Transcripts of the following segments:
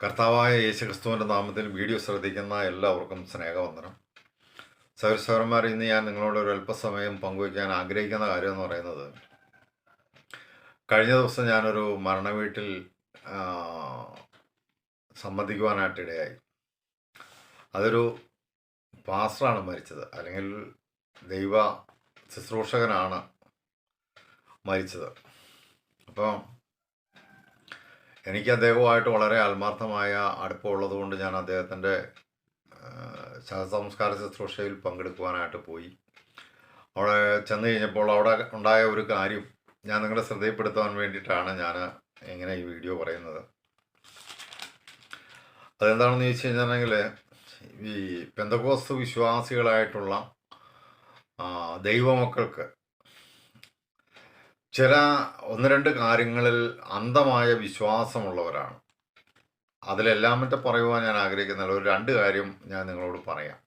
കർത്താവായ യേശുക്രിസ്തുവിൻ്റെ നാമത്തിൽ വീഡിയോ ശ്രദ്ധിക്കുന്ന എല്ലാവർക്കും സ്നേഹവന്ദനം. സഹോദരന്മാർ, ഇന്ന് ഞാൻ നിങ്ങളോട് ഒരു അല്പസമയം പങ്കുവയ്ക്കാൻ ആഗ്രഹിക്കുന്ന കാര്യം എന്ന് പറയുന്നത്, കഴിഞ്ഞ ദിവസം ഞാനൊരു മരണ വീട്ടിൽ സംബന്ധിക്കുവാനായിട്ടിടയായി. അതൊരു പാസ്റ്ററാണ് മരിച്ചത്, അല്ലെങ്കിൽ ദൈവ ശുശ്രൂഷകനാണ് മരിച്ചത്. അപ്പം എനിക്ക് അദ്ദേഹവുമായിട്ട് വളരെ ആത്മാർത്ഥമായ അടുപ്പമുള്ളത് കൊണ്ട് ഞാൻ അദ്ദേഹത്തിൻ്റെ ശവസംസ്കാര ശുശ്രൂഷയിൽ പങ്കെടുക്കുവാനായിട്ട് പോയി. അവിടെ ചെന്ന് കഴിഞ്ഞപ്പോൾ അവിടെ ഉണ്ടായ ഒരു കാര്യം ഞാൻ നിങ്ങളെ ശ്രദ്ധയിൽപ്പെടുത്താൻ വേണ്ടിയിട്ടാണ് ഞാൻ ഇങ്ങനെ ഈ വീഡിയോ പറയുന്നത്. അതെന്താണെന്ന് ചോദിച്ചു കഴിഞ്ഞിട്ടുണ്ടെങ്കിൽ, ഈ പെന്തക്കോസ്ത് വിശ്വാസികളായിട്ടുള്ള ദൈവമക്കൾക്ക് ചില ഒന്ന് രണ്ട് കാര്യങ്ങളിൽ അന്ധമായ വിശ്വാസമുള്ളവരാണ്. അതിലെല്ലാം മറ്റും പറയുവാൻ ഞാൻ ആഗ്രഹിക്കുന്നില്ല. ഒരു രണ്ട് കാര്യം ഞാൻ നിങ്ങളോട് പറയാം.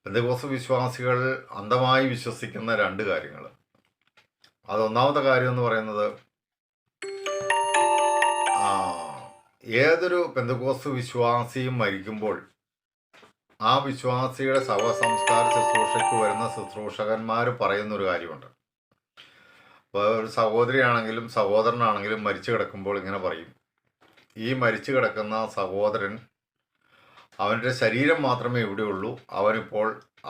പെന്തക്കോസ്ത് വിശ്വാസികൾ അന്ധമായി വിശ്വസിക്കുന്ന രണ്ട് കാര്യങ്ങൾ. അതൊന്നാമത്തെ കാര്യം എന്ന് പറയുന്നത്, ഏതൊരു പെന്തക്കോസ്ത് വിശ്വാസിയും മരിക്കുമ്പോൾ ആ വിശ്വാസിയുടെ ശവസംസ്കാര ശുശ്രൂഷയ്ക്ക് വരുന്ന ശുശ്രൂഷകന്മാർ പറയുന്നൊരു കാര്യമുണ്ട്. ഇപ്പോൾ ഒരു സഹോദരിയാണെങ്കിലും സഹോദരനാണെങ്കിലും മരിച്ചു കിടക്കുമ്പോൾ ഇങ്ങനെ പറയും, ഈ മരിച്ചു കിടക്കുന്ന സഹോദരൻ, അവൻ്റെ ശരീരം മാത്രമേ ഇവിടെയുള്ളൂ,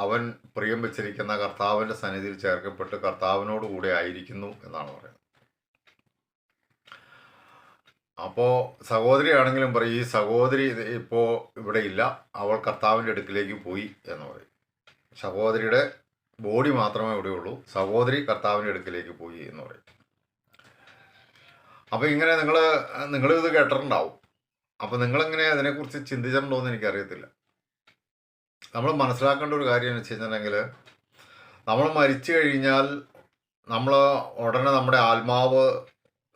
അവൻ പ്രിയം വെച്ചിരിക്കുന്ന കർത്താവിൻ്റെ സന്നിധിയിൽ ചേർക്കപ്പെട്ട് കർത്താവിനോട് കൂടെ ആയിരിക്കുന്നു എന്നാണ് പറയുന്നത്. അപ്പോൾ സഹോദരിയാണെങ്കിലും പറയും, ഈ സഹോദരി ഇപ്പോൾ ഇവിടെ ഇല്ല, അവൾ കർത്താവിൻ്റെ അടുക്കിലേക്ക് പോയി എന്ന് പറയും. സഹോദരിയുടെ ബോഡി മാത്രമേ ഇവിടെയുള്ളൂ, സഹോദരി കർത്താവിൻ്റെ അടുക്കിലേക്ക് പോയി എന്ന് പറയും. അപ്പോൾ ഇങ്ങനെ നിങ്ങളിത് കേട്ടിട്ടുണ്ടാവും. അപ്പോൾ നിങ്ങളെങ്ങനെ അതിനെക്കുറിച്ച് ചിന്തിച്ചിട്ടുണ്ടോ എന്ന് എനിക്കറിയത്തില്ല. നമ്മൾ മനസ്സിലാക്കേണ്ട ഒരു കാര്യം എന്ന് വെച്ച് കഴിഞ്ഞിട്ടുണ്ടെങ്കിൽ, നമ്മൾ മരിച്ചു കഴിഞ്ഞാൽ നമ്മൾ ഉടനെ നമ്മുടെ ആത്മാവ്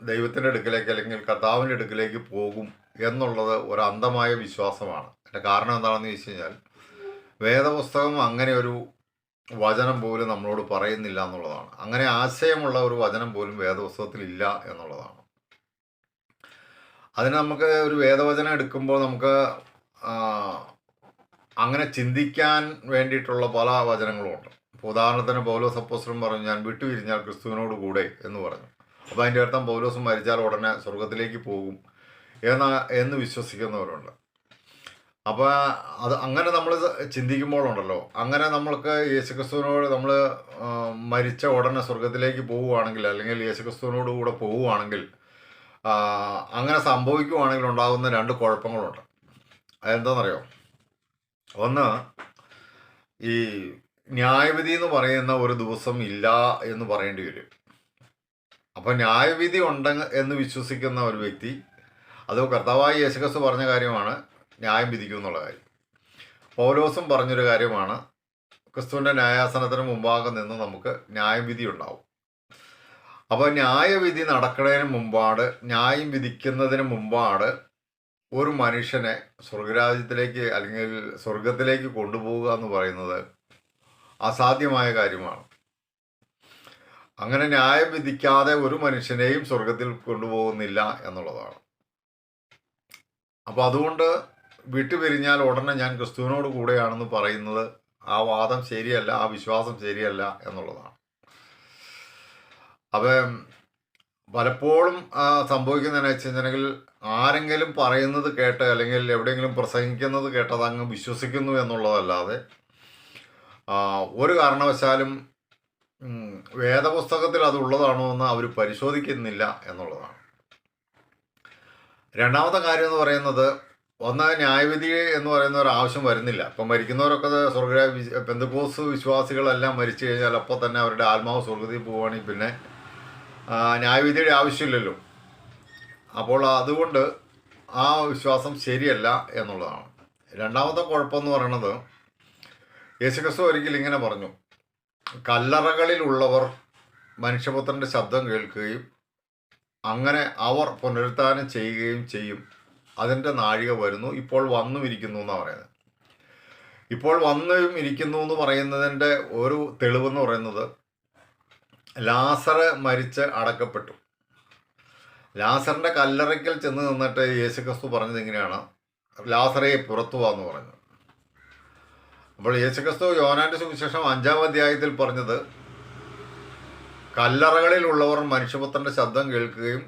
ദൈവത്തിൻ്റെ അടുക്കിലേക്ക് അല്ലെങ്കിൽ കർത്താവിൻ്റെ അടുക്കിലേക്ക് പോകും എന്നുള്ളത് ഒരു അന്ധമായ വിശ്വാസമാണ്. അതിൻ്റെ കാരണം എന്താണെന്ന് ചോദിച്ചു കഴിഞ്ഞാൽ, വേദപുസ്തകം അങ്ങനെ ഒരു വചനം പോലും നമ്മളോട് പറയുന്നില്ല എന്നുള്ളതാണ്. അങ്ങനെ ആശയമുള്ള ഒരു വചനം പോലും വേദപുസ്തകത്തിൽ ഇല്ല എന്നുള്ളതാണ്. അതിന് നമുക്ക് ഒരു വേദവചനം എടുക്കുമ്പോൾ നമുക്ക് അങ്ങനെ ചിന്തിക്കാൻ വേണ്ടിയിട്ടുള്ള പല വചനങ്ങളുമുണ്ട്. ഇപ്പോൾ ഉദാഹരണത്തിന് പൗലോസ് അപ്പോസ്തലൻ പറഞ്ഞു, ഞാൻ വിട്ടുപിരിഞ്ഞാൽ ക്രിസ്തുവിനോട് കൂടെ എന്ന് പറഞ്ഞു. അപ്പോൾ അതിൻ്റെ അർത്ഥം പൗലോസ് മരിച്ചാൽ ഉടനെ സ്വർഗത്തിലേക്ക് പോകും എന്ന് വിശ്വസിക്കുന്നവരുണ്ട്. അപ്പോൾ അങ്ങനെ നമ്മൾ ചിന്തിക്കുമ്പോഴുണ്ടല്ലോ, അങ്ങനെ നമ്മൾക്ക് യേശുക്രിസ്തുവിനോട് നമ്മൾ മരിച്ച ഉടനെ സ്വർഗത്തിലേക്ക് പോവുകയാണെങ്കിൽ, അല്ലെങ്കിൽ യേശുക്രിസ്തുവിനോട് കൂടെ പോവുകയാണെങ്കിൽ, അങ്ങനെ സംഭവിക്കുവാണെങ്കിൽ ഉണ്ടാകുന്ന രണ്ട് കുഴപ്പങ്ങളുണ്ട്. അതെന്താണെന്നറിയോ? ഒന്ന്, ഈ ന്യായവിധി എന്ന് പറയുന്ന ഒരു ദിവസം ഇല്ല എന്ന് പറയേണ്ടി വരും. അപ്പോൾ ന്യായവിധി എന്ന് വിശ്വസിക്കുന്ന ഒരു വ്യക്തി, അത് കർത്താവായ യേശുക്രിസ്തു പറഞ്ഞ കാര്യമാണ്, ന്യായം വിധിക്കും എന്നുള്ള കാര്യം. പൗലോസും പറഞ്ഞൊരു കാര്യമാണ്, ക്രിസ്തുവിൻ്റെ ന്യായാസനത്തിന് മുമ്പാകെ നിന്ന് നമുക്ക് ന്യായവിധി ഉണ്ടാവും. അപ്പോൾ ന്യായവിധി നടക്കുന്നതിന് മുമ്പാട്, ന്യായം വിധിക്കുന്നതിന് മുമ്പാട് ഒരു മനുഷ്യനെ സ്വർഗരാജ്യത്തിലേക്ക് അല്ലെങ്കിൽ സ്വർഗത്തിലേക്ക് കൊണ്ടുപോവുക എന്ന് പറയുന്നത് അസാധ്യമായ കാര്യമാണ്. അങ്ങനെ ന്യായം വിധിക്കാതെ ഒരു മനുഷ്യനെയും സ്വർഗത്തിൽ കൊണ്ടുപോകുന്നില്ല എന്നുള്ളതാണ്. അപ്പോൾ അതുകൊണ്ട് വിട്ടുപിരിഞ്ഞാൽ ഉടനെ ഞാൻ ക്രിസ്തുവിനോട് കൂടെയാണെന്ന് പറയുന്നത്, ആ വാദം ശരിയല്ല, ആ വിശ്വാസം ശരിയല്ല എന്നുള്ളതാണ്. അപ്പം പലപ്പോഴും സംഭവിക്കുന്നതെന്ന് വെച്ച് കഴിഞ്ഞിട്ടുണ്ടെങ്കിൽ, ആരെങ്കിലും പറയുന്നത് കേട്ട് അല്ലെങ്കിൽ എവിടെയെങ്കിലും പ്രസംഗിക്കുന്നത് കേട്ടത് അങ്ങ് വിശ്വസിക്കുന്നു എന്നുള്ളതല്ലാതെ ഒരു കാരണവശാലും വേദപുസ്തകത്തിൽ അതുള്ളതാണോ എന്ന് അവർ പരിശോധിക്കുന്നില്ല എന്നുള്ളതാണ്. രണ്ടാമത്തെ കാര്യം എന്ന് പറയുന്നത്, ഒന്ന്, ന്യായവിധി എന്ന് പറയുന്ന ഒരു ആവശ്യം വരുന്നില്ല. ഇപ്പം മരിക്കുന്നവരൊക്കെ പെന്തക്കോസ്ത് വിശ്വാസികളെല്ലാം മരിച്ചു കഴിഞ്ഞാൽ അപ്പോൾ തന്നെ അവരുടെ ആത്മാവ് സ്വർഗത്തിൽ പോവുകയാണെങ്കിൽ പിന്നെ ന്യായവിധിയുടെ ആവശ്യമില്ലല്ലോ. അപ്പോൾ അതുകൊണ്ട് ആ വിശ്വാസം ശരിയല്ല എന്നുള്ളതാണ്. രണ്ടാമത്തെ കുഴപ്പമെന്ന് പറയുന്നത്, യേശുക്രിസ്തു ഒരിക്കലും ഇങ്ങനെ പറഞ്ഞു, കല്ലറകളിലുള്ളവർ മനുഷ്യപുത്രൻ്റെ ശബ്ദം കേൾക്കുകയും അങ്ങനെ അവർ പുനരുത്ഥാനം ചെയ്യുകയും ചെയ്യും, അതിൻ്റെ നാഴിക വരുന്നു, ഇപ്പോൾ വന്നും ഇരിക്കുന്നു എന്നാണ് പറയുന്നത്. ഇപ്പോൾ വന്നും ഇരിക്കുന്നു എന്ന് പറയുന്നതിൻ്റെ ഒരു തെളിവെന്ന് പറയുന്നത്, ലാസർ മരിച്ച് അടക്കപ്പെട്ടു. ലാസറിൻ്റെ കല്ലറയ്ക്കൽ ചെന്ന് നിന്നിട്ട് യേശുക്രിസ്തു പറഞ്ഞത് ഇങ്ങനെയാണ്, ലാസറെ പുറത്തു വാന്ന് പറഞ്ഞു. അപ്പോൾ യേശുക്രിസ്തു യോഹന്നാന്റെ സുവിശേഷം 5-ാം അധ്യായത്തിൽ പറഞ്ഞത്, കല്ലറകളിലുള്ളവർ മനുഷ്യപുത്രൻ്റെ ശബ്ദം കേൾക്കുകയും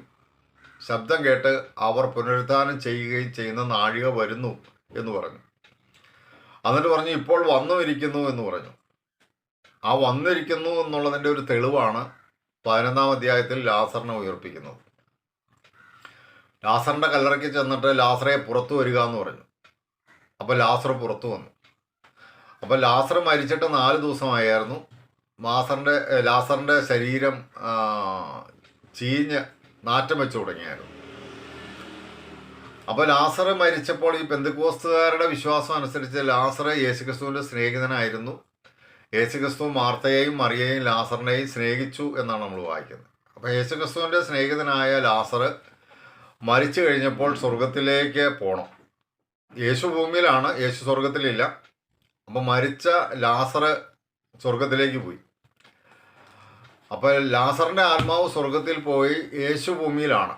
ശബ്ദം കേട്ട് അവർ പുനരുത്ഥാനം ചെയ്യുകയും ചെയ്യുന്ന നാഴിക വരുന്നു എന്ന് പറഞ്ഞു. എന്നിട്ട് പറഞ്ഞു, ഇപ്പോൾ വന്നുമിരിക്കുന്നു എന്ന് പറഞ്ഞു. ആ വന്നിരിക്കുന്നു എന്നുള്ളതിൻ്റെ ഒരു തെളിവാണ് 11-ാം അധ്യായത്തിൽ ലാസറിനെ ഉയർപ്പിക്കുന്നത്. ലാസറിൻ്റെ കല്ലറയ്ക്ക് ചെന്നിട്ട് ലാസറെ പുറത്തു വരിക എന്ന് പറഞ്ഞു. അപ്പോൾ ലാസർ പുറത്തു വന്നു. അപ്പോൾ ലാസർ മരിച്ചിട്ട് 4 ദിവസമായിരുന്നു. ലാസറിൻ്റെ ശരീരം ചീഞ്ഞ് നാറ്റം വെച്ച് തുടങ്ങിയായിരുന്നു. അപ്പോൾ ലാസർ മരിച്ചപ്പോൾ ഈ പെന്തക്കോസ്തുകാരുടെ വിശ്വാസം അനുസരിച്ച് ലാസർ യേശുക്രിസ്തുവിൻ്റെ സ്നേഹിതനായിരുന്നു. യേശുക്രിസ്തു മാർത്തയെയും മറിയയെയും ലാസറിനെയും സ്നേഹിച്ചു എന്നാണ് നമ്മൾ വായിക്കുന്നത്. അപ്പോൾ യേശുക്രിസ്തുവിൻ്റെ സ്നേഹിതനായ ലാസർ മരിച്ചു കഴിഞ്ഞപ്പോൾ സ്വർഗത്തിലേക്ക് പോകണം. യേശു ഭൂമിയിലാണ്, യേശു സ്വർഗത്തിലില്ല. അപ്പോൾ മരിച്ച ലാസർ സ്വർഗത്തിലേക്ക് പോയി. അപ്പോൾ ലാസറിൻ്റെ ആത്മാവ് സ്വർഗത്തിൽ പോയി, യേശു ഭൂമിയിലാണ്.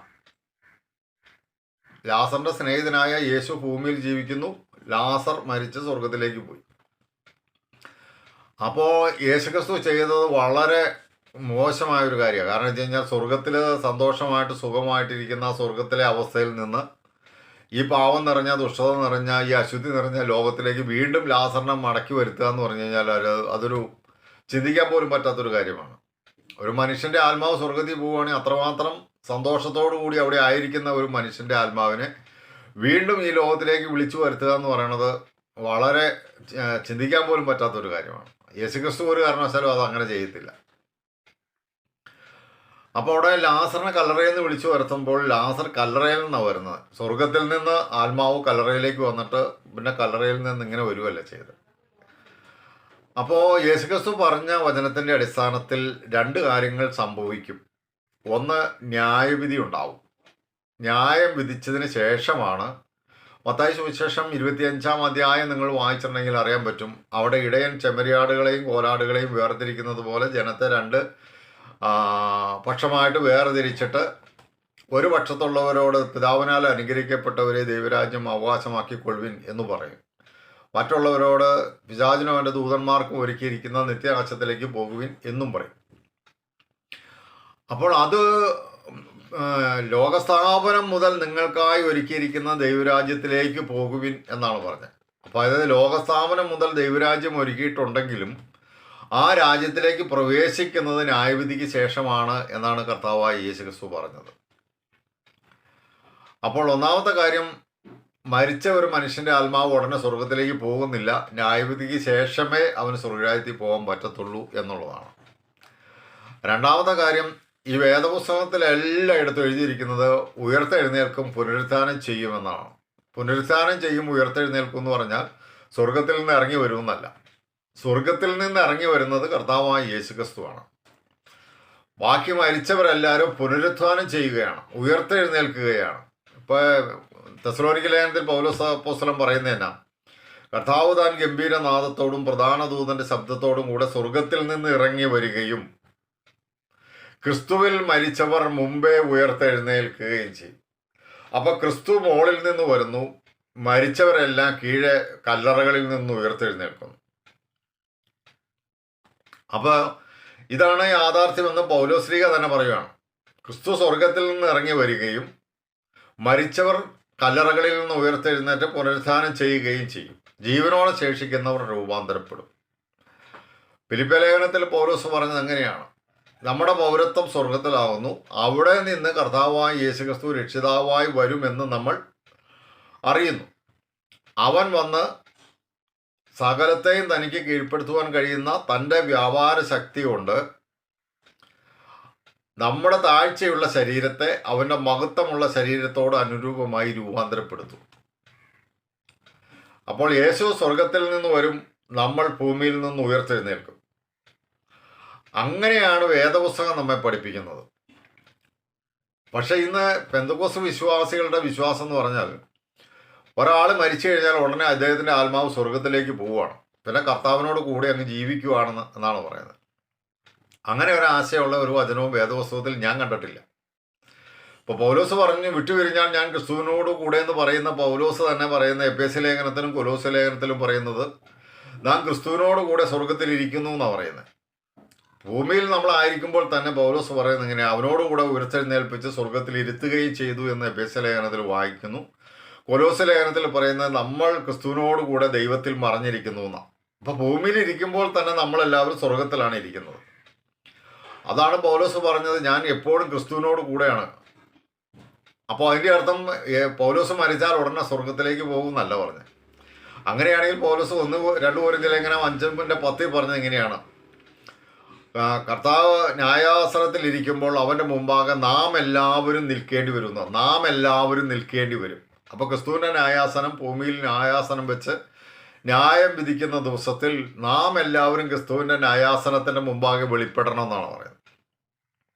ലാസറിൻ്റെ സ്നേഹിതനായ യേശു ഭൂമിയിൽ ജീവിക്കുന്നു, ലാസർ മരിച്ച് സ്വർഗത്തിലേക്ക് പോയി. അപ്പോൾ യേശുക്രിസ്തു ചെയ്തത് വളരെ മോശമായൊരു കാര്യമാണ്. കാരണം വെച്ച് കഴിഞ്ഞാൽ സ്വർഗത്തിൽ സന്തോഷമായിട്ട് സുഖമായിട്ടിരിക്കുന്ന സ്വർഗത്തിലെ അവസ്ഥയിൽ നിന്ന് ഈ പാവം നിറഞ്ഞ, ദുഷ്ടത നിറഞ്ഞ, ഈ അശുദ്ധി നിറഞ്ഞ ലോകത്തിലേക്ക് വീണ്ടും ലാസറിനെ മടക്കി വരുത്തുക എന്ന് പറഞ്ഞു കഴിഞ്ഞാൽ അതൊരു ചിന്തിക്കാൻ പോലും പറ്റാത്തൊരു കാര്യമാണ്. ഒരു മനുഷ്യൻ്റെ ആത്മാവ് സ്വർഗത്തിൽ പോവുകയാണെങ്കിൽ അത്രമാത്രം സന്തോഷത്തോടു കൂടി അവിടെ ആയിരിക്കുന്ന ഒരു മനുഷ്യൻ്റെ ആത്മാവിനെ വീണ്ടും ഈ ലോകത്തിലേക്ക് വിളിച്ചു വരുത്തുക എന്ന് പറയുന്നത് വളരെ ചിന്തിക്കാൻ പോലും പറ്റാത്തൊരു കാര്യമാണ്. യേശുക്രിസ്തു ഒരു കാരണവശാലും അത് അങ്ങനെ ചെയ്യത്തില്ല. അപ്പോൾ അവിടെ ലാസറിനെ കല്ലറയിൽ നിന്ന് വിളിച്ചു വരുത്തുമ്പോൾ ലാസർ കല്ലറയിൽ നിന്നാണ് വരുന്നത്. സ്വർഗത്തിൽ നിന്ന് ആത്മാവ് കല്ലറയിലേക്ക് വന്നിട്ട് പിന്നെ കല്ലറയിൽ നിന്ന് ഇങ്ങനെ വരുവല്ല ചെയ്ത്. അപ്പോൾ യേശുക്രിസ്തു പറഞ്ഞ വചനത്തിൻ്റെ അടിസ്ഥാനത്തിൽ 2 കാര്യങ്ങൾ സംഭവിക്കും. ഒന്ന്, ന്യായവിധി ഉണ്ടാവും. ന്യായം വിധിച്ചതിന് ശേഷമാണ്, മത്തായി സുവിശേഷം 25-ാം അധ്യായം നിങ്ങൾ വായിച്ചിട്ടുണ്ടെങ്കിൽ അറിയാൻ പറ്റും, അവിടെ ഇടയൻ ചെമ്മരിയാടുകളെയും കോലാടുകളെയും വേർതിരിക്കുന്നത് പോലെ ജനത്തെ 2 പക്ഷമായിട്ട് വേർതിരിച്ചിട്ട് ഒരു പക്ഷത്തുള്ളവരോട് പിതാവിനാൽ അനുഗ്രഹിക്കപ്പെട്ടവരെ ദൈവരാജ്യം അവകാശമാക്കിക്കൊള്ളുവിൻ എന്ന് പറയും. മറ്റുള്ളവരോട് പിശാചിനും അവൻ്റെ ദൂതന്മാർക്കും ഒരുക്കിയിരിക്കുന്ന നിത്യനാശത്തിലേക്ക് പോകുവിൻ എന്നും പറയും. അപ്പോൾ അത് ലോകസ്ഥാപനം മുതൽ നിങ്ങൾക്കായി ഒരുക്കിയിരിക്കുന്ന ദൈവരാജ്യത്തിലേക്ക് പോകുവിൻ എന്നാണ് പറഞ്ഞത്. അപ്പോൾ അതായത് ലോകസ്ഥാപനം മുതൽ ദൈവരാജ്യം ഒരുക്കിയിട്ടുണ്ടെങ്കിലും ആ രാജ്യത്തിലേക്ക് പ്രവേശിക്കുന്നത് ന്യായവിധിക്ക് ശേഷമാണ് എന്നാണ് കർത്താവായ യേശുക്രിസ്തു പറഞ്ഞത്. അപ്പോൾ ഒന്നാമത്തെ കാര്യം, മരിച്ച ഒരു മനുഷ്യൻ്റെ ആത്മാവ് ഉടനെ സ്വർഗത്തിലേക്ക് പോകുന്നില്ല. ന്യായവിധിക്ക് ശേഷമേ അവന് സ്വർഗരാജ്യത്തിൽ പോകാൻ പറ്റത്തുള്ളൂ എന്നുള്ളതാണ്. രണ്ടാമത്തെ കാര്യം, ഈ വേദപുസ്തകത്തിൽ എല്ലായിടത്തും എഴുതിയിരിക്കുന്നത് ഉയർത്തെഴുന്നേൽക്കും, പുനരുത്ഥാനം ചെയ്യുമെന്നാണ്. പുനരുത്ഥാനം ചെയ്യും, ഉയർത്തെഴുന്നേൽക്കും എന്ന് പറഞ്ഞാൽ സ്വർഗത്തിൽ നിന്ന് ഇറങ്ങി വരുമെന്നല്ല. സ്വർഗത്തിൽ നിന്ന് ഇറങ്ങി വരുന്നത് കർത്താവായ യേശുക്രിസ്തുവാണ്. ബാക്കി മരിച്ചവരെല്ലാവരും പുനരുത്ഥാനം ചെയ്യുകയാണ്, ഉയർത്തെഴുന്നേൽക്കുകയാണ്. ഇപ്പോൾ തെസ്സലോനിക്ക ലേഖനത്തിൽ പൗലോസ് അപ്പോസ്തലൻ പറയുന്നതെന്നാ, കർത്താവ് താൻ ഗംഭീരനാദത്തോടും പ്രധാന ദൂതന്റെ ശബ്ദത്തോടും കൂടെ സ്വർഗത്തിൽ നിന്ന് ഇറങ്ങി വരികയും ക്രിസ്തുവിൽ മരിച്ചവർ മുമ്പേ ഉയർത്തെഴുന്നേൽക്കുകയും ചെയ്യും. അപ്പോൾ ക്രിസ്തു മുകളിൽ നിന്ന് വരുന്നു, മരിച്ചവരെല്ലാം കീഴെ കല്ലറകളിൽ നിന്ന് ഉയർത്തെഴുന്നേൽക്കുന്നു. അപ്പോൾ ഇതാണ് യാഥാർത്ഥ്യമെന്ന് പൗലോസ്ലീഹ തന്നെ പറയുകയാണ്. ക്രിസ്തു സ്വർഗത്തിൽ നിന്ന് ഇറങ്ങി വരികയും മരിച്ചവർ കല്ലറകളിൽ നിന്ന് ഉയർത്തെഴുന്നേറ്റ് പുനരുത്ഥാനം ചെയ്യുകയും ചെയ്യും. ജീവനോടെ ശേഷിക്കുന്നവർ രൂപാന്തരപ്പെടും. ഫിലിപ്പിയ ലേഖനത്തിൽ പൗലോസ് പറഞ്ഞത് എങ്ങനെയാണ്? നമ്മുടെ പൗരത്വം സ്വർഗത്തിലാവുന്നു, അവിടെ നിന്ന് കർത്താവായ യേശുക്രിസ്തു രക്ഷിതാവായി വരുമെന്ന് നമ്മൾ അറിയുന്നു. അവൻ വന്ന് സകലത്തെയും തനിക്ക് കീഴ്പ്പെടുത്തുവാൻ കഴിയുന്ന തൻ്റെ വ്യാപാര ശക്തി കൊണ്ട് നമ്മുടെ താഴ്ചയുള്ള ശരീരത്തെ അവൻ്റെ മഹത്വമുള്ള ശരീരത്തോട് അനുരൂപമായി രൂപാന്തരപ്പെടുത്തും. അപ്പോൾ യേശു സ്വർഗത്തിൽ നിന്ന് വരും, നമ്മൾ ഭൂമിയിൽ നിന്ന് ഉയർത്തെഴുന്നേൽക്കും. അങ്ങനെയാണ് വേദപുസ്തകം നമ്മെ പഠിപ്പിക്കുന്നത്. പക്ഷെ ഇന്ന് പെന്തക്കോസ്ത് വിശ്വാസികളുടെ വിശ്വാസം എന്ന് പറഞ്ഞാൽ, ഒരാൾ മരിച്ചു കഴിഞ്ഞാൽ ഉടനെ അദ്ദേഹത്തിൻ്റെ ആത്മാവ് സ്വർഗത്തിലേക്ക് പോവുകയാണ്, പിന്നെ കർത്താവിനോട് കൂടി അങ്ങ് ജീവിക്കുവാണെന്ന് എന്നാണ് പറയുന്നത്. അങ്ങനെ ഒരു ആശയമുള്ള ഒരു വചനവും വേദപുസ്തകത്തിൽ ഞാൻ കണ്ടിട്ടില്ല. ഇപ്പോൾ പൗലോസ് പറഞ്ഞു വിട്ടുപിരിഞ്ഞാൽ ഞാൻ ക്രിസ്തുവിനോട് കൂടെ എന്ന് പറയുന്ന പൗലോസ് തന്നെ പറയുന്ന എഫേസ്യ ലേഖനത്തിലും കൊലോസ്യ ലേഖനത്തിലും പറയുന്നത് നാം ക്രിസ്തുവിനോട് കൂടെ സ്വർഗത്തിലിരിക്കുന്നു എന്നാണ് പറയുന്നത്. ഭൂമിയിൽ നമ്മളായിരിക്കുമ്പോൾ തന്നെ പൗലോസ് പറയുന്നത് ഇങ്ങനെ അവനോടുകൂടെ ഉയർത്തെഴുന്നേൽപ്പിച്ച് സ്വർഗത്തിൽ ഇരുത്തുകയും ചെയ്തു എന്ന് എഫേസ്യ ലേഖനത്തിൽ വായിക്കുന്നു. കൊലോസ്യ ലേഖനത്തിൽ പറയുന്നത് നമ്മൾ ക്രിസ്തുവിനോട് കൂടെ ദൈവത്തിൽ മറഞ്ഞിരിക്കുന്നു എന്നാണ്. അപ്പോൾ ഭൂമിയിൽ ഇരിക്കുമ്പോൾ തന്നെ നമ്മളെല്ലാവരും സ്വർഗത്തിലാണ് ഇരിക്കുന്നത്. അതാണ് പൗലോസ് പറഞ്ഞത്, ഞാൻ എപ്പോഴും ക്രിസ്തുവിനോട് കൂടെയാണ്. അപ്പോൾ അതിൻ്റെ അർത്ഥം പൗലോസ് മരിച്ചാൽ ഉടനെ സ്വർഗത്തിലേക്ക് പോകുന്നല്ല പറഞ്ഞത്. അങ്ങനെയാണെങ്കിൽ പൗലോസ് 1-2 കൊരിന്ത്യർ 5:10 പറഞ്ഞത് എങ്ങനെയാണ്? കർത്താവ് ന്യായാസനത്തിൽ ഇരിക്കുമ്പോൾ അവൻ്റെ മുമ്പാകെ നാം എല്ലാവരും നിൽക്കേണ്ടി വരുന്നു. നാം എല്ലാവരും നിൽക്കേണ്ടി വരും. അപ്പോൾ ക്രിസ്തുവിൻ്റെ ന്യായാസനം, ഭൂമിയിൽ ന്യായാസനം വെച്ച് ന്യായം വിധിക്കുന്ന ദിവസത്തിൽ നാം എല്ലാവരും ക്രിസ്തുവിൻ്റെ ന്യായാസനത്തിൻ്റെ മുമ്പാകെ വെളിപ്പെടണം എന്നാണ് പറയുന്നത്.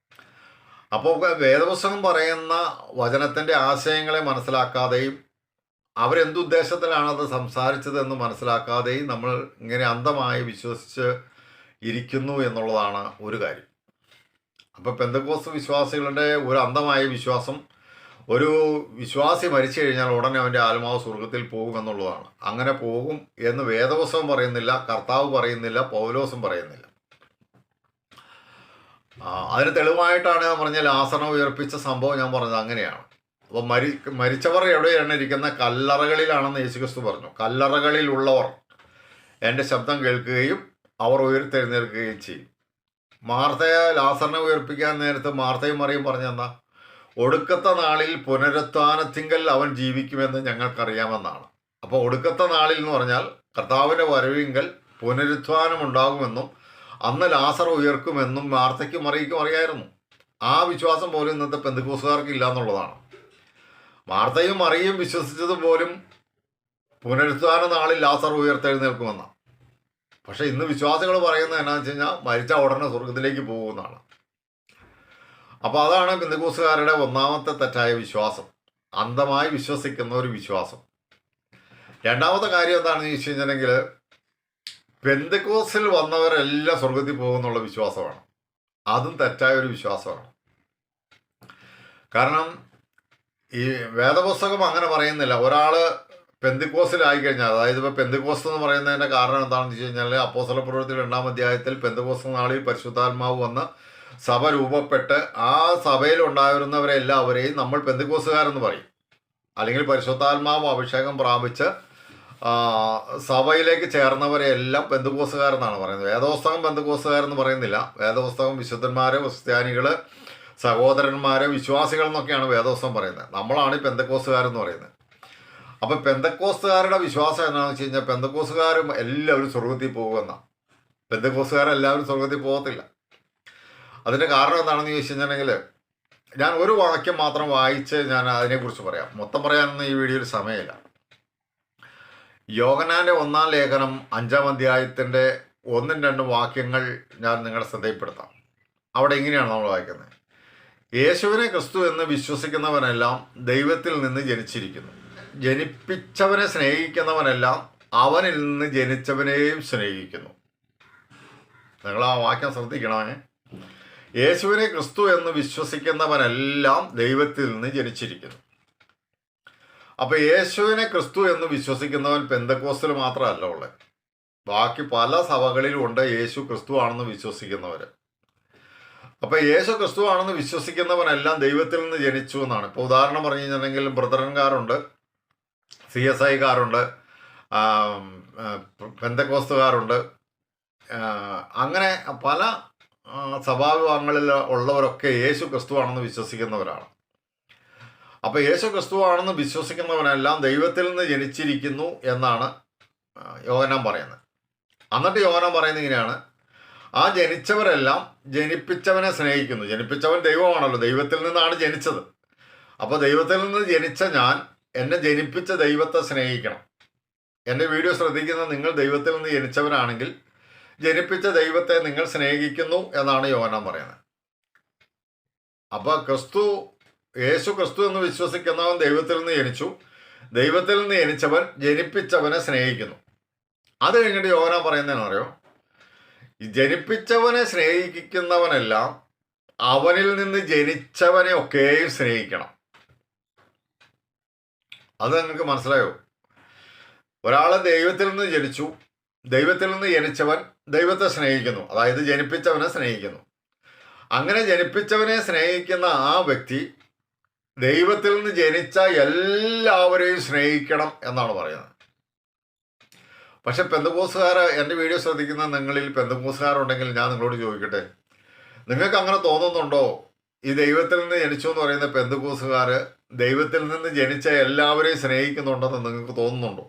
അപ്പോൾ വേദപുസ്തകം പറയുന്ന വചനത്തിൻ്റെ ആശയങ്ങളെ മനസ്സിലാക്കാതെയും അവരെന്തുദ്ദേശത്തിലാണ് അത് സംസാരിച്ചതെന്ന് മനസ്സിലാക്കാതെയും നമ്മൾ ഇങ്ങനെ അന്ധമായി വിശ്വസിച്ച് ഇരിക്കുന്നു എന്നുള്ളതാണ് ഒരു കാര്യം. അപ്പോൾ പെന്തക്കോസ്ത് വിശ്വാസികളുടെ ഒരു അന്ധമായ വിശ്വാസം, ഒരു വിശ്വാസി മരിച്ചു കഴിഞ്ഞാൽ ഉടനെ അവൻ്റെ ആത്മാവ് സ്വർഗത്തിൽ പോകും എന്നുള്ളതാണ്. അങ്ങനെ പോകും എന്ന് വേദപുസ്തകം പറയുന്നില്ല, കർത്താവ് പറയുന്നില്ല, പൗലോസും പറയുന്നില്ല. അതിന് തെളിവായിട്ടാണ് ഞാൻ പറഞ്ഞ ലാസറിനെ ഉയർപ്പിച്ച സംഭവം ഞാൻ പറഞ്ഞത് അങ്ങനെയാണ്. അപ്പോൾ മരിച്ചവർ എവിടെയാണ് ഇരിക്കുന്ന? കല്ലറകളിലാണെന്ന് യേശുക്രിസ്തു പറഞ്ഞു. കല്ലറകളിലുള്ളവർ എൻ്റെ ശബ്ദം കേൾക്കുകയും അവർ ഉയർത്തെഴുന്നേൽക്കുകയും ചെയ്യും. മാർത്തയെ ലാസറിനെ ഉയർപ്പിക്കാൻ നേരത്ത് മാർത്തയും മറിയും പറഞ്ഞെന്താ? ഒടുക്കത്തെ നാളിൽ പുനരുത്ഥാനത്തിങ്കൽ അവൻ ജീവിക്കുമെന്ന് ഞങ്ങൾക്കറിയാമെന്നാണ്. അപ്പോൾ ഒടുക്കത്തെ നാളിൽ എന്ന് പറഞ്ഞാൽ കർത്താവിൻ്റെ വരവിങ്കൽ പുനരുത്ഥാനം ഉണ്ടാകുമെന്നും അന്ന് ലാസർ ഉയർക്കുമെന്നും മാർത്തയ്ക്കും മറിയയ്ക്കും അറിയായിരുന്നു. ആ വിശ്വാസം പോലും ഇന്നത്തെ പെന്തക്കോസ്തുകാർക്ക് ഇല്ല എന്നുള്ളതാണ്. മാർത്തയും മറിയും വിശ്വസിച്ചത് പോലും പുനരുത്ഥാന നാളിൽ ലാസർ ഉയർത്തെഴുന്നേൽക്കുമെന്നാണ്. പക്ഷെ ഇന്ന് വിശ്വാസികൾ പറയുന്നത് എന്നാന്ന് വെച്ച് കഴിഞ്ഞാൽ മരിച്ച ഉടനെ സ്വർഗത്തിലേക്ക് പോകുമെന്നാണ്. അപ്പോൾ അതാണ് പെന്തക്കോസ്തുകാരുടെ ഒന്നാമത്തെ തെറ്റായ വിശ്വാസം, അന്ധമായി വിശ്വസിക്കുന്ന ഒരു വിശ്വാസം. രണ്ടാമത്തെ കാര്യം എന്താണെന്ന് ചോദിച്ചു കഴിഞ്ഞിട്ടുണ്ടെങ്കിൽ പെന്തക്കോസ്തിൽ വന്നവരെല്ലാം സ്വർഗത്തിൽ പോകുന്നുള്ള വിശ്വാസമാണ്. അതും തെറ്റായ ഒരു വിശ്വാസമാണ്. കാരണം ഈ വേദപുസ്തകം അങ്ങനെ പറയുന്നില്ല. ഒരാൾ പെന്തക്കോസ്തിലായി കഴിഞ്ഞാൽ, അതായത് ഇപ്പോൾ പെന്തക്കോസ്ത് എന്ന് പറയുന്നതിൻ്റെ കാരണം എന്താണെന്ന് വെച്ച് കഴിഞ്ഞാൽ അപ്പോസ്തലപ്രവൃത്തിയുടെ 2-ാം അധ്യായത്തിൽ പെന്തക്കോസ്ത് നാളിൽ പരിശുദ്ധാത്മാവ് വന്ന് സഭ രൂപപ്പെട്ട് ആ സഭയിലുണ്ടായിരുന്നവരെല്ലാവരെയും നമ്മൾ പെന്തക്കോസ്തുകാരെന്ന് പറയും. അല്ലെങ്കിൽ പരിശുദ്ധാത്മാവ് അഭിഷേകം പ്രാപിച്ച് സഭയിലേക്ക് ചേർന്നവരെല്ലാം പെന്തക്കോസ്തുകാരെന്നാണ് പറയുന്നത്. വേദപുസ്തകം പെന്തക്കോസ്തുകാരെന്ന് പറയുന്നില്ല. വേദപുസ്തകം വിശുദ്ധന്മാർ, ക്രിസ്ത്യാനികൾ, സഹോദരന്മാർ, വിശ്വാസികൾ എന്നൊക്കെയാണ് വേദപുസ്തകം പറയുന്നത്. നമ്മളാണ് ഈ പെന്തക്കോസ്തുകാരെന്ന് പറയുന്നത്. അപ്പോൾ പെന്തക്കോസ്തുകാരുടെ വിശ്വാസം എന്താണെന്ന് വെച്ച് കഴിഞ്ഞാൽ പെന്തക്കോസ്തുകാരും എല്ലാവരും സ്വർഗത്തിൽ പോകുമെന്നാണ്. പെന്തക്കോസ്തുകാരെല്ലാവരും സ്വർഗത്തിൽ പോകത്തില്ല. അതിൻ്റെ കാരണം എന്താണെന്ന് ചോദിച്ചു കഴിഞ്ഞിട്ടുണ്ടെങ്കിൽ ഞാൻ ഒരു വാക്യം മാത്രം വായിച്ച് ഞാൻ അതിനെക്കുറിച്ച് പറയാം. മൊത്തം പറയാനൊന്നും ഈ വീഡിയോയിൽ സമയമില്ല. യോഹന്നാൻ്റെ 1-ാം ലേഖനം 5-ാം അധ്യായത്തിൻ്റെ 1-2 വാക്യങ്ങൾ ഞാൻ നിങ്ങളുടെ ശ്രദ്ധയിൽപ്പെടുത്താം. അവിടെ ഇങ്ങനെയാണ് നമ്മൾ വായിക്കുന്നത്: യേശുവിനെ ക്രിസ്തു എന്ന് വിശ്വസിക്കുന്നവനെല്ലാം ദൈവത്തിൽ നിന്ന് ജനിച്ചിരിക്കുന്നു. ജനിപ്പിച്ചവനെ സ്നേഹിക്കുന്നവനെല്ലാം അവനിൽ നിന്ന് ജനിച്ചവനെയും സ്നേഹിക്കുന്നു. നിങ്ങൾ ആ വാക്യം ശ്രദ്ധിക്കണമേ. യേശുവിനെ ക്രിസ്തു എന്ന് വിശ്വസിക്കുന്നവനെല്ലാം ദൈവത്തിൽ നിന്ന് ജനിച്ചിരിക്കുന്നു. അപ്പോൾ യേശുവിനെ ക്രിസ്തു എന്ന് വിശ്വസിക്കുന്നവൻ പെന്തക്കോസ്തിൽ മാത്രമല്ല ഉള്ളത്, ബാക്കി പല സഭകളിലും ഉണ്ട് യേശു ക്രിസ്തു ആണെന്ന് വിശ്വസിക്കുന്നവർ. അപ്പോൾ യേശു ക്രിസ്തു ആണെന്ന് വിശ്വസിക്കുന്നവനെല്ലാം ദൈവത്തിൽ നിന്ന് ജനിച്ചു എന്നാണ്. ഇപ്പോൾ ഉദാഹരണം പറഞ്ഞു കഴിഞ്ഞിട്ടുണ്ടെങ്കിൽ ബ്രദറൻകാരുണ്ട്, CSIക്കാരുണ്ട്, പെന്തക്കോസ്തുകാരുണ്ട്, അങ്ങനെ പല സഭാവിഭാഗങ്ങളിൽ ഉള്ളവരൊക്കെ യേശു ക്രിസ്തു ആണെന്ന് വിശ്വസിക്കുന്നവരാണ്. അപ്പോൾ യേശു ക്രിസ്തു ആണെന്ന് വിശ്വസിക്കുന്നവനെല്ലാം ദൈവത്തിൽ നിന്ന് ജനിച്ചിരിക്കുന്നു എന്നാണ് യോഹന്നാൻ പറയുന്നത്. എന്നിട്ട് യോഹന്നാൻ പറയുന്നത് ഇങ്ങനെയാണ്: ആ ജനിച്ചവരെല്ലാം ജനിപ്പിച്ചവനെ സ്നേഹിക്കുന്നു. ജനിപ്പിച്ചവൻ ദൈവമാണല്ലോ, ദൈവത്തിൽ നിന്നാണ് ജനിച്ചത്. അപ്പോൾ ദൈവത്തിൽ നിന്ന് ജനിച്ച ഞാൻ എന്നെ ജനിപ്പിച്ച ദൈവത്തെ സ്നേഹിക്കണം. എൻ്റെ വീഡിയോ ശ്രദ്ധിക്കുന്ന നിങ്ങൾ ദൈവത്തിൽ നിന്ന് ജനിച്ചവരാണെങ്കിൽ ജനിപ്പിച്ച ദൈവത്തെ നിങ്ങൾ സ്നേഹിക്കുന്നു എന്നാണ് യോഹന്നാൻ പറയുന്നത്. അപ്പോൾ യേശു ക്രിസ്തു എന്ന് വിശ്വസിക്കുന്നവൻ ദൈവത്തിൽ നിന്ന് ജനിച്ചു, ദൈവത്തിൽ നിന്ന് ജനിച്ചവൻ ജനിപ്പിച്ചവനെ സ്നേഹിക്കുന്നു. അത് കഴിഞ്ഞിട്ട് യോഹന്നാൻ പറയുന്നതെന്ന് അറിയോ? ജനിപ്പിച്ചവനെ സ്നേഹിക്കുന്നവനെല്ലാം അവനിൽ നിന്ന് ജനിച്ചവനെ ഒക്കെയും സ്നേഹിക്കണം. അത് നിങ്ങൾക്ക് മനസ്സിലായോ? ഒരാൾ ദൈവത്തിൽ നിന്ന് ജനിച്ചു, ദൈവത്തിൽ നിന്ന് ജനിച്ചവൻ ദൈവത്തെ സ്നേഹിക്കുന്നു, അതായത് ജനിപ്പിച്ചവനെ സ്നേഹിക്കുന്നു. അങ്ങനെ ജനിപ്പിച്ചവനെ സ്നേഹിക്കുന്ന ആ വ്യക്തി ദൈവത്തിൽ നിന്ന് ജനിച്ച എല്ലാവരെയും സ്നേഹിക്കണം എന്നാണ് പറയുന്നത്. പക്ഷെ പെന്തക്കോസ്തുകാർ, എൻ്റെ വീഡിയോ ശ്രദ്ധിക്കുന്ന നിങ്ങളിൽ പെന്തക്കോസ്തുകാരുണ്ടെങ്കിൽ ഞാൻ നിങ്ങളോട് ചോദിക്കട്ടെ, നിങ്ങൾക്ക് അങ്ങനെ തോന്നുന്നുണ്ടോ? ഈ ദൈവത്തിൽ നിന്ന് ജനിച്ചു എന്ന് പറയുന്ന പെന്തക്കോസ്തുകാർ ദൈവത്തിൽ നിന്ന് ജനിച്ച എല്ലാവരെയും സ്നേഹിക്കുന്നുണ്ടെന്ന് നിങ്ങൾക്ക് തോന്നുന്നുണ്ടോ?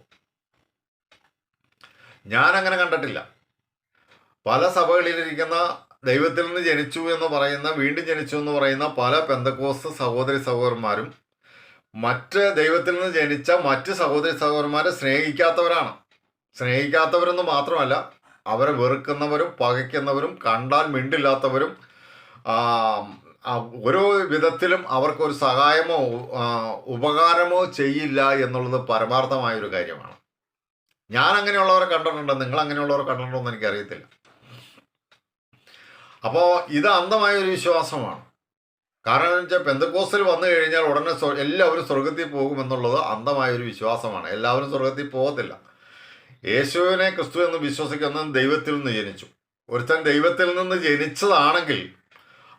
ഞാൻ അങ്ങനെ കണ്ടിട്ടില്ല. പല സഭകളിലിരിക്കുന്ന ദൈവത്തിൽ നിന്ന് ജനിച്ചു എന്ന് പറയുന്ന, വീണ്ടും ജനിച്ചു എന്ന് പറയുന്ന പല പെന്തക്കോസ്ത് സഹോദരി സഹോദരന്മാരും മറ്റ് ദൈവത്തിൽ നിന്ന് ജനിച്ച മറ്റ് സഹോദരി സഹോദരന്മാരെ സ്നേഹിക്കാത്തവരാണ്. സ്നേഹിക്കാത്തവരെന്ന് മാത്രമല്ല, അവരെ വെറുക്കുന്നവരും പകയ്ക്കുന്നവരും കണ്ടാൽ മിണ്ടില്ലാത്തവരും ഓരോ വിധത്തിലും അവർക്കൊരു സഹായമോ ഉപകാരമോ ചെയ്യില്ല എന്നുള്ളത് പരമാർത്ഥമായൊരു കാര്യമാണ്. ഞാൻ അങ്ങനെയുള്ളവരെ കണ്ടിട്ടുണ്ട്, നിങ്ങൾ അങ്ങനെയുള്ളവരെ കണ്ടിട്ടുണ്ടോ എന്ന് എനിക്കറിയത്തില്ല. അപ്പോൾ ഇത് അന്ധമായൊരു വിശ്വാസമാണ്. കാരണം എന്ന് വെച്ചാൽ പെന്തക്കോസ്തിൽ വന്നു കഴിഞ്ഞാൽ ഉടനെ എല്ലാവരും സ്വർഗത്തിൽ പോകുമെന്നുള്ളത് അന്ധമായൊരു വിശ്വാസമാണ്. എല്ലാവരും സ്വർഗത്തിൽ പോകത്തില്ല. യേശുവിനെ ക്രിസ്തു എന്ന് വിശ്വസിക്കുന്ന ദൈവത്തിൽ നിന്ന് ജനിച്ചു. ഒരുത്തൻ ദൈവത്തിൽ നിന്ന് ജനിച്ചതാണെങ്കിൽ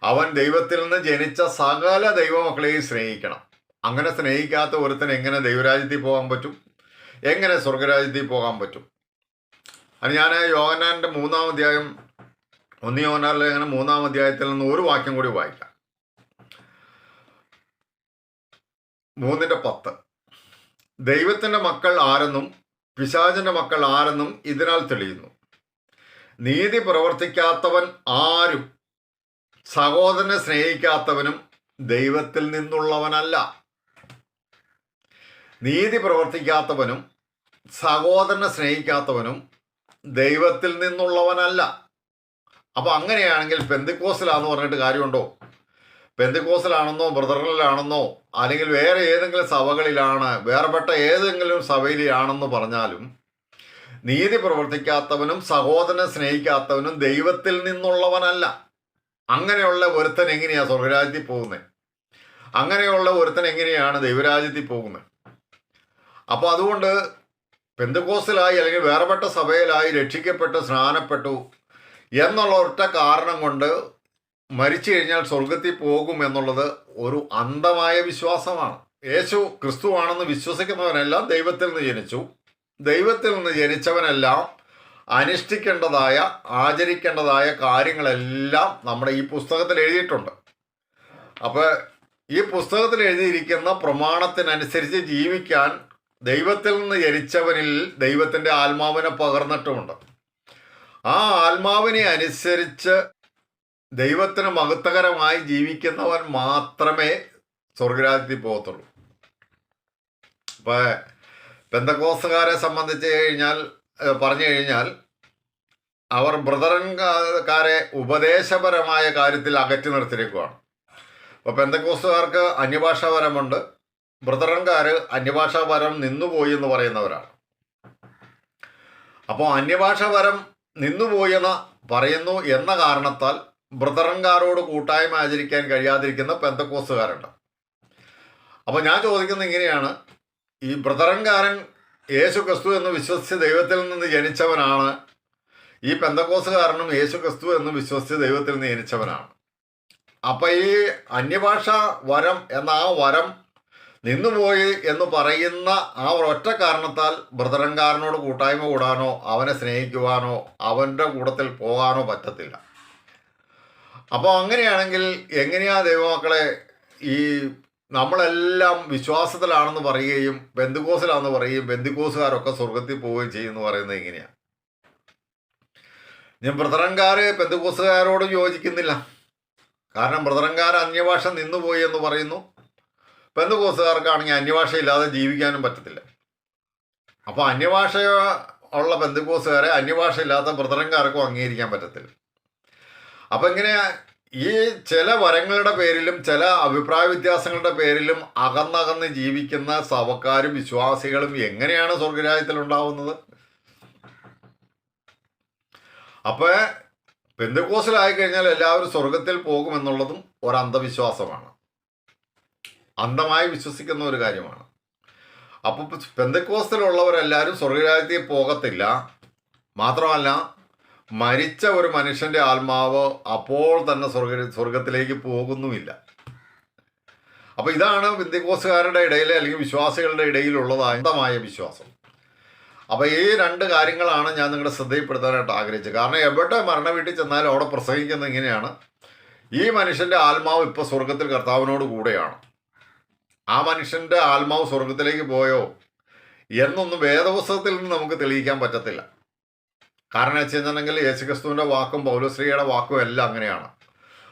അവൻ ദൈവത്തിൽ നിന്ന് ജനിച്ച സകല ദൈവമക്കളെയും സ്നേഹിക്കണം. അങ്ങനെ സ്നേഹിക്കാത്ത ഒരുത്തൻ എങ്ങനെ ദൈവരാജ്യത്തിൽ പോകാൻ പറ്റും? എങ്ങനെ സ്വർഗരാജ്യത്തിൽ പോകാൻ പറ്റും? അത് ഞാൻ യോഹന്നാൻ്റെ 3-ാം അധ്യായം, 1 യോഹന്നാൻ ലേഖനം 3-ാം അധ്യായത്തിൽ നിന്ന് ഒരു വാക്യം കൂടി വായിക്കാം. 3:10. ദൈവത്തിൻ്റെ മക്കൾ ആരെന്നും പിശാചിൻ്റെ മക്കൾ ആരെന്നും ഇതിനാൽ തെളിയുന്നു. നീതി പ്രവർത്തിക്കാത്തവൻ ആരും സഹോദരനെ സ്നേഹിക്കാത്തവനും ദൈവത്തിൽ നിന്നുള്ളവനല്ല. നീതി പ്രവർത്തിക്കാത്തവനും സഹോദരനെ സ്നേഹിക്കാത്തവനും ദൈവത്തിൽ നിന്നുള്ളവനല്ല. അപ്പോൾ അങ്ങനെയാണെങ്കിൽ പെന്തക്കോസ്തിലാന്ന് പറഞ്ഞിട്ട് കാര്യമുണ്ടോ? പെന്തക്കോസ്തിലാണെന്നോ ബ്രദറിലാണെന്നോ അല്ലെങ്കിൽ വേറെ ഏതെങ്കിലും സഭകളിലാണ്, വേർപെട്ട ഏതെങ്കിലും സഭയിലാണെന്ന് പറഞ്ഞാലും നീതി പ്രവർത്തിക്കാത്തവനും സഹോദരനെ സ്നേഹിക്കാത്തവനും ദൈവത്തിൽ നിന്നുള്ളവനല്ല. അങ്ങനെയുള്ള ഒരുത്തൻ എങ്ങനെയാണ് സ്വർഗരാജ്യത്തിൽ പോകുന്നത്? അങ്ങനെയുള്ള ഒരുത്തൻ എങ്ങനെയാണ് ദൈവരാജ്യത്തിൽ പോകുന്നത്? അപ്പോൾ അതുകൊണ്ട് പെന്തക്കോസ്തിലായി അല്ലെങ്കിൽ വേർപെട്ട സഭയിലായി രക്ഷിക്കപ്പെട്ട് സ്നാനപ്പെട്ടു എന്നുള്ള ഒറ്റ കാരണം കൊണ്ട് മരിച്ചു കഴിഞ്ഞാൽ സ്വർഗത്തിൽ പോകും എന്നുള്ളത് ഒരു അന്ധമായ വിശ്വാസമാണ്. യേശു ക്രിസ്തുവാണെന്ന് വിശ്വസിക്കുന്നവനെല്ലാം ദൈവത്തിൽ നിന്ന് ജനിച്ചു. ദൈവത്തിൽ നിന്ന് ജനിച്ചവനെല്ലാം അനുഷ്ഠിക്കേണ്ടതായ ആചരിക്കേണ്ടതായ കാര്യങ്ങളെല്ലാം നമ്മുടെ ഈ പുസ്തകത്തിൽ എഴുതിയിട്ടുണ്ട്. അപ്പോൾ ഈ പുസ്തകത്തിൽ എഴുതിയിരിക്കുന്ന പ്രമാണത്തിനനുസരിച്ച് ജീവിക്കാൻ ദൈവത്തിൽ നിന്ന് ജനിച്ചവനിൽ ദൈവത്തിൻ്റെ ആത്മാവിനെ പകർന്നിട്ടുമുണ്ട്. ആ ആത്മാവിനെ അനുസരിച്ച് ദൈവത്തിന് മഹത്വകരമായി ജീവിക്കുന്നവൻ മാത്രമേ സ്വർഗരാജ്യത്തിൽ പോകത്തുള്ളൂ. ഇപ്പോൾ പെന്തക്കോസ്തുകാരെ സംബന്ധിച്ച് പറഞ്ഞു കഴിഞ്ഞാൽ അവർ ബ്രദറൻകാരെ ഉപദേശപരമായ കാര്യത്തിൽ അകറ്റി നിർത്തിയിരിക്കുകയാണ്. അപ്പോൾ പെന്തക്കോസ്തുകാർക്ക് അന്യഭാഷാപരമുണ്ട്, ബ്രദറൻകാർ അന്യഭാഷാപരം നിന്നുപോയി എന്ന് പറയുന്നവരാണ്. അപ്പോൾ അന്യഭാഷാപരം നിന്നുപോയെന്ന് പറയുന്നു എന്ന കാരണത്താൽ ബ്രദറൻകാരോട് കൂട്ടായ്മ ആചരിക്കാൻ കഴിയാതിരിക്കുന്ന പെന്തക്കോസ്തുകാരുണ്ട്. അപ്പോൾ ഞാൻ ചോദിക്കുന്നത് ഇങ്ങനെയാണ്, ഈ ബ്രദറൻകാരൻ യേശു ക്രിസ്തു എന്ന് വിശ്വസിച്ച് ദൈവത്തിൽ നിന്ന് ജനിച്ചവനാണ്. ഈ പെന്തക്കോസ്തുകാരനും യേശു ക്രിസ്തു എന്ന് വിശ്വസിച്ച് ദൈവത്തിൽ നിന്ന് ജനിച്ചവനാണ്. അപ്പം ഈ അന്യഭാഷ വരം എന്ന ആ വരം നിന്നുപോയി എന്ന് പറയുന്ന ആ ഒറ്റ കാരണത്താൽ ബ്രദറൻകാരനോട് കൂട്ടായ്മ കൂടാനോ അവനെ സ്നേഹിക്കുവാനോ അവൻ്റെ കൂട്ടത്തിൽ പോകാനോ പറ്റത്തില്ല. അപ്പോൾ അങ്ങനെയാണെങ്കിൽ എങ്ങനെയാ ദൈവമക്കളെ ഈ നമ്മളെല്ലാം വിശ്വാസത്തിലാണെന്ന് പറയുകയും പെന്തക്കോസ്തിലാണെന്ന് പറയുകയും പെന്തക്കോസ്തുകാരൊക്കെ സ്വർഗത്തിൽ പോവുകയും ചെയ്യുമെന്ന് പറയുന്നത് എങ്ങനെയാണ്? ഞാൻ ബ്രദറൻകാർ പെന്തക്കോസ്തുകാരോട് യോജിക്കുന്നില്ല. കാരണം ബ്രദറൻകാർ അന്യഭാഷ നിന്നുപോയി എന്ന് പറയുന്നു. പെന്തക്കോസ്തുകാർക്കാണെങ്കിൽ അന്യഭാഷ ഇല്ലാതെ ജീവിക്കാനും പറ്റത്തില്ല. അപ്പോൾ അന്യഭാഷ ഉള്ള പെന്തക്കോസ്തുകാരെ അന്യഭാഷ ഇല്ലാത്ത ബ്രദറൻകാർക്കും അംഗീകരിക്കാൻ പറ്റത്തില്ല. അപ്പം ഇങ്ങനെ ഈ ചില വരങ്ങളുടെ പേരിലും ചില അഭിപ്രായ വ്യത്യാസങ്ങളുടെ പേരിലും അകന്നകന്ന് ജീവിക്കുന്ന സഭക്കാരും വിശ്വാസികളും എങ്ങനെയാണ് സ്വർഗരാജ്യത്തിൽ ഉണ്ടാവുന്നത്? അപ്പോൾ പെന്തക്കോസ്തലായി കഴിഞ്ഞാൽ എല്ലാവരും സ്വർഗത്തിൽ പോകുമെന്നുള്ളതും ഒരു അന്ധവിശ്വാസമാണ്, അന്ധമായി വിശ്വസിക്കുന്ന ഒരു കാര്യമാണ്. അപ്പോൾ പെന്തക്കോസ്തലുള്ളവരെല്ലാവരും സ്വർഗരാജ്യത്തിൽ പോകത്തില്ല. മാത്രമല്ല, മരിച്ച ഒരു മനുഷ്യൻ്റെ ആത്മാവ് അപ്പോൾ തന്നെ സ്വർഗത്തിലേക്ക് പോകുന്നുമില്ല. അപ്പോൾ ഇതാണ് പെന്തക്കോസ്തുകാരുടെ ഇടയിൽ അല്ലെങ്കിൽ വിശ്വാസികളുടെ ഇടയിലുള്ളതായ അന്ധമായ വിശ്വാസം. അപ്പോൾ ഈ രണ്ട് കാര്യങ്ങളാണ് ഞാൻ നിങ്ങളുടെ ശ്രദ്ധയിൽപ്പെടുത്താനായിട്ട് ആഗ്രഹിച്ചത്. കാരണം എവിടെ മരണ വീട്ടിൽ ചെന്നാലും അവിടെ പ്രസംഗിക്കുന്നത് ഇങ്ങനെയാണ്: ഈ മനുഷ്യൻ്റെ ആത്മാവ് ഇപ്പോൾ സ്വർഗത്തിൽ കർത്താവിനോട് കൂടെയാണ്. ആ മനുഷ്യൻ്റെ ആത്മാവ് സ്വർഗത്തിലേക്ക് പോയോ എന്നൊന്നും വേദപുസ്തകത്തിൽ നിന്ന് നമുക്ക് തെളിയിക്കാൻ പറ്റത്തില്ല. കാരണം വെച്ച് കഴിഞ്ഞിട്ടുണ്ടെങ്കിൽ യേശുക്രിസ്തുവിൻ്റെ വാക്കും പൗലോസ്ലീഹയുടെ വാക്കും എല്ലാം അങ്ങനെയാണ്.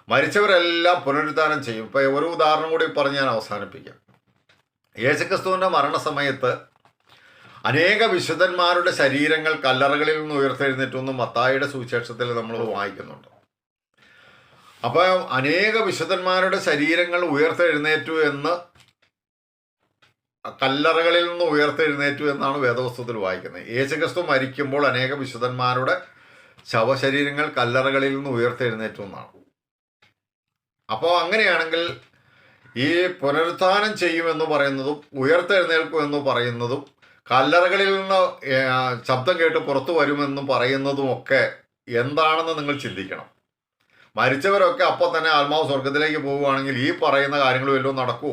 മരിച്ചവരെല്ലാം പുനരുദ്ധാനം ചെയ്യും. ഇപ്പോൾ ഒരു ഉദാഹരണം കൂടി പറഞ്ഞ് ഞാൻ അവസാനിപ്പിക്കാം. യേശുക്രിസ്തുവിൻ്റെ മരണസമയത്ത് അനേക വിശുദ്ധന്മാരുടെ ശരീരങ്ങൾ കല്ലറകളിൽ നിന്ന് ഉയർത്തെഴുന്നേറ്റൊന്നും മത്തായിയുടെ സുവിശേഷത്തിൽ നമ്മൾ വായിക്കുന്നുണ്ട്. അപ്പോൾ അനേക വിശുദ്ധന്മാരുടെ ശരീരങ്ങൾ ഉയർത്തെഴുന്നേറ്റു എന്ന്, കല്ലറകളിൽ നിന്ന് ഉയർത്തെഴുന്നേറ്റു എന്നാണ് വേദപുസ്തകത്തിൽ വായിക്കുന്നത്. യേശുക്രിസ്തു മരിക്കുമ്പോൾ അനേക വിശുദ്ധന്മാരുടെ ശവശരീരങ്ങൾ കല്ലറകളിൽ നിന്ന് ഉയർത്തെഴുന്നേറ്റു എന്നാണ്. അപ്പോൾ അങ്ങനെയാണെങ്കിൽ ഈ പുനരുത്ഥാനം ചെയ്യുമെന്ന് പറയുന്നതും ഉയർത്തെഴുന്നേൽക്കും എന്ന് പറയുന്നതും കല്ലറകളിൽ നിന്ന് ശബ്ദം കേട്ട് പുറത്തു വരുമെന്നും പറയുന്നതുമൊക്കെ എന്താണെന്ന് നിങ്ങൾ ചിന്തിക്കണം. മരിച്ചവരൊക്കെ അപ്പോൾ തന്നെ ആത്മാവ് സ്വർഗത്തിലേക്ക് പോവുകയാണെങ്കിൽ ഈ പറയുന്ന കാര്യങ്ങൾ വല്ലതും നടക്കൂ?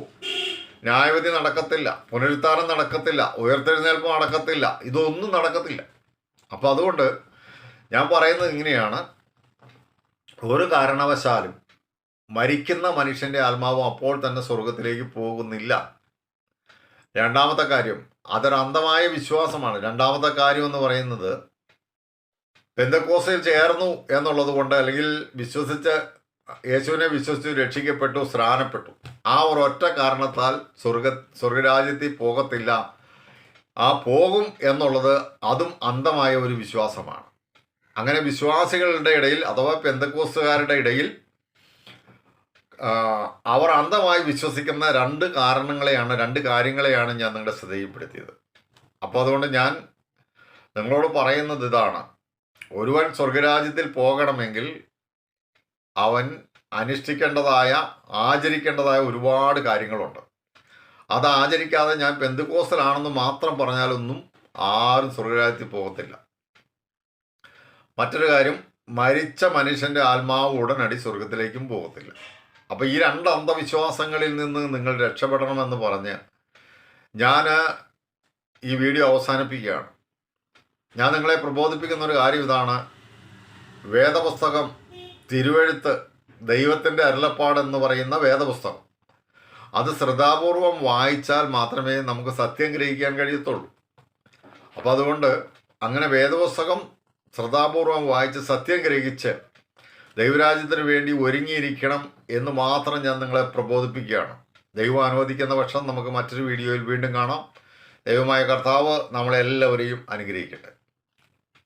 ന്യായവിധി നടക്കത്തില്ല, പുനരുത്ഥാനം നടക്കത്തില്ല, ഉയർത്തെഴുന്നേൽപ്പ് നടക്കത്തില്ല, ഇതൊന്നും നടക്കത്തില്ല. അപ്പോൾ അതുകൊണ്ട് ഞാൻ പറയുന്നത് ഇങ്ങനെയാണ്: ഒരു കാരണവശാലും മരിക്കുന്ന മനുഷ്യൻ്റെ ആത്മാവ് അപ്പോൾ തന്നെ സ്വർഗത്തിലേക്ക് പോകുന്നില്ല. രണ്ടാമത്തെ കാര്യം, അതൊരു അന്ധമായ വിശ്വാസമാണ്. രണ്ടാമത്തെ കാര്യം എന്ന് പറയുന്നത്, പെന്തക്കോസ്തിൽ ചേർന്നു എന്നുള്ളത് കൊണ്ട്, അല്ലെങ്കിൽ യേശുവിനെ വിശ്വസിച്ചു രക്ഷിക്കപ്പെട്ടു, സ്നാനപ്പെട്ടു, ആ ഒരൊറ്റ കാരണത്താൽ സ്വർഗരാജ്യത്തിൽ പോകത്തില്ല. ആ പോകും എന്നുള്ളത് അതും അന്ധമായ ഒരു വിശ്വാസമാണ്. അങ്ങനെ വിശ്വാസികളുടെ ഇടയിൽ അഥവാ പെന്തക്കോസ്തുകാരുടെ ഇടയിൽ അവർ അന്ധമായി വിശ്വസിക്കുന്ന രണ്ട് കാര്യങ്ങളെയാണ് ഞാൻ നിങ്ങളുടെ ശ്രദ്ധയിൽപ്പെടുത്തിയത്. അപ്പോൾ അതുകൊണ്ട് ഞാൻ നിങ്ങളോട് പറയുന്നത് ഇതാണ്: ഒരുവൻ സ്വർഗരാജ്യത്തിൽ പോകണമെങ്കിൽ അവൻ ആചരിക്കേണ്ടതായ ഒരുപാട് കാര്യങ്ങളുണ്ട്. അത് ആചരിക്കാതെ ഞാൻ പെന്തക്കോസ്തലാണെന്ന് മാത്രം പറഞ്ഞാലൊന്നും ആരും സ്വർഗരാജ്യത്തിൽ പോകത്തില്ല. മറ്റൊരു കാര്യം, മരിച്ച മനുഷ്യൻ്റെ ആത്മാവ് ഉടനടി സ്വർഗത്തിലേക്കും പോകത്തില്ല. അപ്പോൾ ഈ രണ്ട് അന്ധവിശ്വാസങ്ങളിൽ നിന്ന് നിങ്ങൾ രക്ഷപ്പെടണമെന്ന് പറഞ്ഞ് ഞാൻ ഈ വീഡിയോ അവസാനിപ്പിക്കുകയാണ്. ഞാൻ നിങ്ങളെ പ്രബോധിപ്പിക്കുന്ന ഒരു കാര്യം ഇതാണ്: വേദപുസ്തകം, തിരുവെഴുത്ത്, ദൈവത്തിൻ്റെ അരുളപ്പാടെന്ന് പറയുന്ന വേദപുസ്തകം, അത് ശ്രദ്ധാപൂർവം വായിച്ചാൽ മാത്രമേ നമുക്ക് സത്യം ഗ്രഹിക്കാൻ കഴിയത്തുള്ളൂ. അപ്പോൾ അതുകൊണ്ട് അങ്ങനെ വേദപുസ്തകം ശ്രദ്ധാപൂർവം വായിച്ച് സത്യം ഗ്രഹിച്ച് ദൈവരാജ്യത്തിന് വേണ്ടി ഒരുങ്ങിയിരിക്കണം എന്ന് മാത്രം ഞാൻ നിങ്ങളെ പ്രബോധിപ്പിക്കുകയാണ്. ദൈവം അനുവദിക്കുന്ന പക്ഷം നമുക്ക് മറ്റൊരു വീഡിയോയിൽ വീണ്ടും കാണാം. ദൈവമായ കർത്താവ് നമ്മളെല്ലാവരെയും അനുഗ്രഹിക്കട്ടെ.